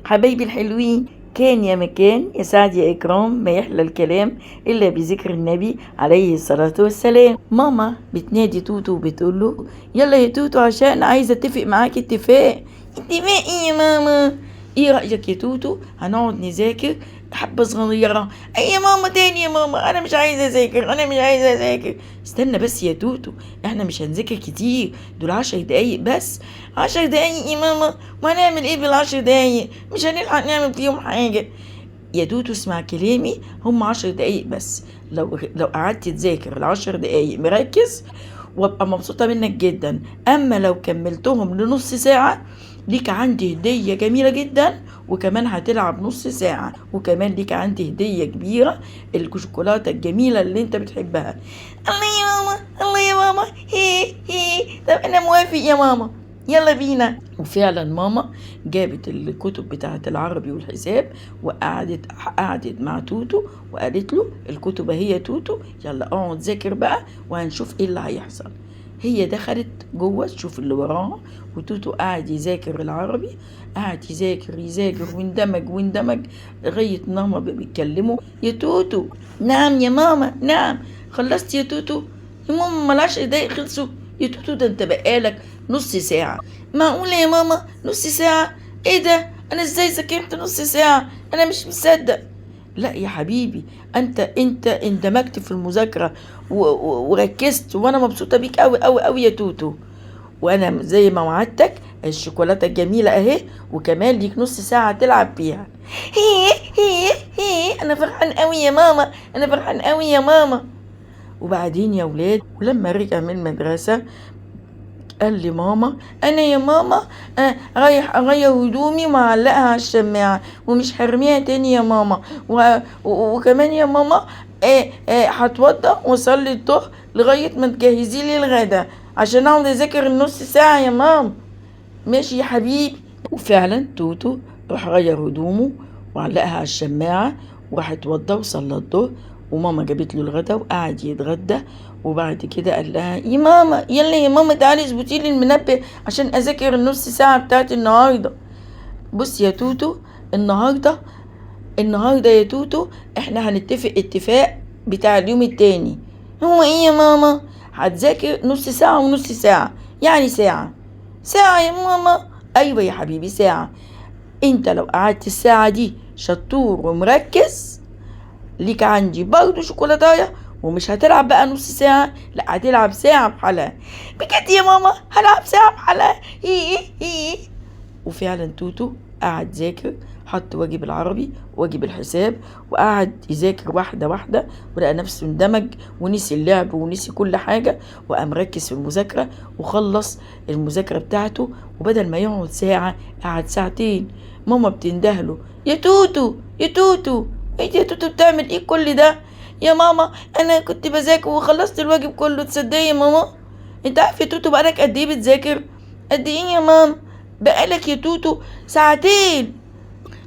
حبايبي الحلوين، كان يا مكان يا سعد يا إكرام ما يحلى الكلام إلا بذكر النبي عليه الصلاة والسلام. ماما بتنادي توتو وبتقول له يلا يا توتو عشان عايزة اتفق معاك اتفاق. اتفاق ايه يا ماما؟ ايه رأيك يا توتو هنقعد نذاكر حبة صغيرة؟ اي يا ماما تاني يا ماما، انا مش عايزة اذاكر، انا مش عايزة اذاكر. استنى بس يا توتو، احنا مش هنذاكر كتير، دول 10 دقايق بس. 10 دقايق يا ماما؟ وهنعمل ايه بالعشر دقايق؟ مش هنلحق نعمل فيهم حاجة. يا توتو اسمع كلامي، هم 10 دقايق بس. لو قعدت تذاكر ال10 دقايق مركز وابقى مبسوطة منك جدا. اما لو كملتهم لنص ساعة ليك عندي هدية جميلة جدا، وكمان هتلعب نص ساعة، وكمان ليك عندي هدية كبيرة، الشوكولاتة الجميلة اللي انت بتحبها. الله يا ماما، الله يا ماما، هي هي. طب انا موافق يا ماما، يلا بينا. وفعلا ماما جابت الكتب بتاعة العربي والحساب قعدت مع توتو وقالت له الكتب هي توتو، يلا اقعد ذاكر بقى وهنشوف ايه اللي هيحصل. هي دخلت جوه تشوف اللي وراها، وتوتو قاعد يذاكر العربي، قاعد يذاكر واندمج لغاية ما هما بيتكلموا. يا توتو. نعم يا ماما، نعم. خلصت يا توتو؟ يا ماما ملعش دقايق خلصوا يا توتو، ده انت بقالك نص ساعة. معقولة يا ماما نص ساعة؟ ايه ده؟ انا ازاي ذاكرت نص ساعة؟ انا مش مصدق. لا يا حبيبي، انت اندمجت في المذاكرة وركزت، وانا مبسوطة بيك قوي قوي قوي يا توتو. وانا زي ما وعدتك الشوكولاتة الجميلة اهي، وكمان ليك نص ساعة تلعب فيها. هي انا فرحان قوي يا ماما، انا فرحان قوي يا ماما. وبعدين يا ولاد، ولما رجع من المدرسة قال لي ماما انا يا ماما رايح اغير هدومي ومعلقها على الشماعة ومش هرميها تاني يا ماما، وكمان يا ماما هتوضى واصلي الظهر لغاية ما تجهزي لي الغدا عشان اقعد اذاكر النص ساعة يا ماما. ماشي يا حبيبي. وفعلا توتو راح غير هدومه وعلقها على الشماعة وراح اتوضى وصلى الظهر، وماما جابت له الغدا وقعد يتغدى. وبعد كده قال لها يا ماما يلا يا ماما تعالي اظبطي لي المنبه عشان اذاكر النص ساعة بتاعت النهارده. بص يا توتو، النهارده يا توتو احنا هنتفق اتفاق بتاع اليوم التاني. هو ايه يا ماما؟ هتذاكر نص ساعة ونص ساعة، يعني ساعة يا ماما. ايوه يا حبيبي ساعة. انت لو قعدت الساعة دي شطور ومركز ليك عندي برضه شوكولاتاية، ومش هتلعب بقى نص ساعة، لا هتلعب ساعة بحالها. بجد يا ماما هلعب ساعة بحالها؟ هي. وفعلا توتو قعد ذاكر، حط واجب العربي واجب الحساب وقعد يذاكر واحدة واحدة، ولقى نفسه اندمج ونسي اللعب ونسي كل حاجة، وقام مركز في المذاكرة وخلص المذاكرة بتاعته. وبدل ما يقعد ساعة قعد ساعتين. ماما بتندهله يا توتو يا توتو. ايه يا توتو بتعمل ايه كل ده؟ يا ماما انا كنت بذاكر وخلصت الواجب كله. تصدقي يا ماما؟ انت عارف يا توتو بقالك قد ايه بتذاكر؟ قد ايه يا ماما؟ بقالك يا توتو ساعتين.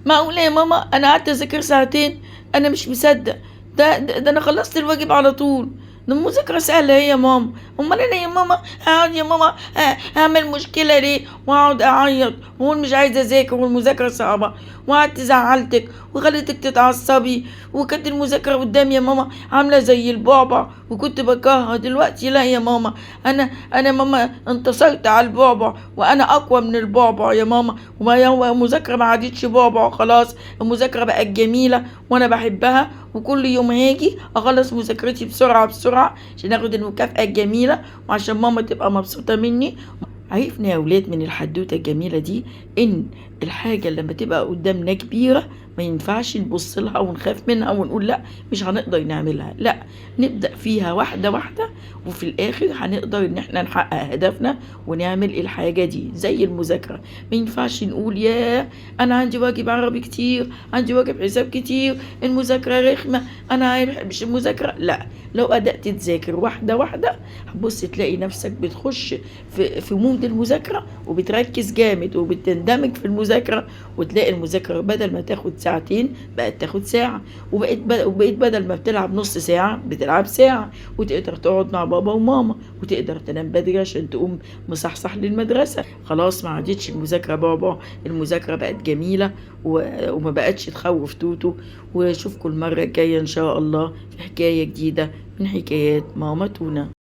معقولة يا ماما انا قعدت اذاكر ساعتين؟ انا مش مصدق. ده انا خلصت الواجب على طول. ده المذاكرة سهلة هي يا ماما. امال انا يا ماما هقعد يا ماما هعمل مشكلة ليه واقعد اعيط واقول مش عايزة اذاكر والمذاكرة صعبة، وقعدت زعلتك وخليتك تتعصبي، وكانت المذاكرة قدامي يا ماما عاملة زي البعبع وكنت بكرهها. دلوقتي لا يا ماما، انا ماما انتصرت على البعبع وانا اقوى من البعبع يا ماما، المذاكرة ما عادتش بعبع خلاص، المذاكرة بقت جميلة وانا بحبها، وكل يوم هاجي اخلص مذاكرتي بسرعة عشان اخد المكافأة الجميلة وعشان ماما تبقى مبسوطة مني. عرفنا يا ولاد من الحدوتة الجميلة دي ان الحاجة لما تبقى قدامنا كبيرة ما ينفعش نبص لها ونخاف منها ونقول لا مش هنقدر نعملها، لا نبدأ فيها واحدة واحدة، وفي الاخر هنقدر ان احنا نحقق هدفنا ونعمل الحاجة دي. زي المذاكرة ما ينفعش نقول يا انا عندي واجب عربي كتير، عندي واجب حساب كتير، المذاكرة رخمة، انا مش المذاكرة. لا، لو بدأت تذاكر واحدة واحدة هتبص تلاقي نفسك بتخش في مود المذاكرة وبتركز جامد وبتندمج في المذاكرة، وتلاقي المذاكرة بدل ما تاخد ساعة ساعتين بقت تاخد ساعة، وبقيت بدل ما بتلعب نص ساعة بتلعب ساعة، وتقدر تقعد مع بابا وماما، وتقدر تنام بدري عشان تقوم مصحصح للمدرسة. خلاص ما عادتش المذاكرة بابا، المذاكرة بقت جميلة وما بقتش تخوف توتو. واشوفكم المرة الجاية ان شاء الله في حكاية جديدة من حكايات ماما تونا.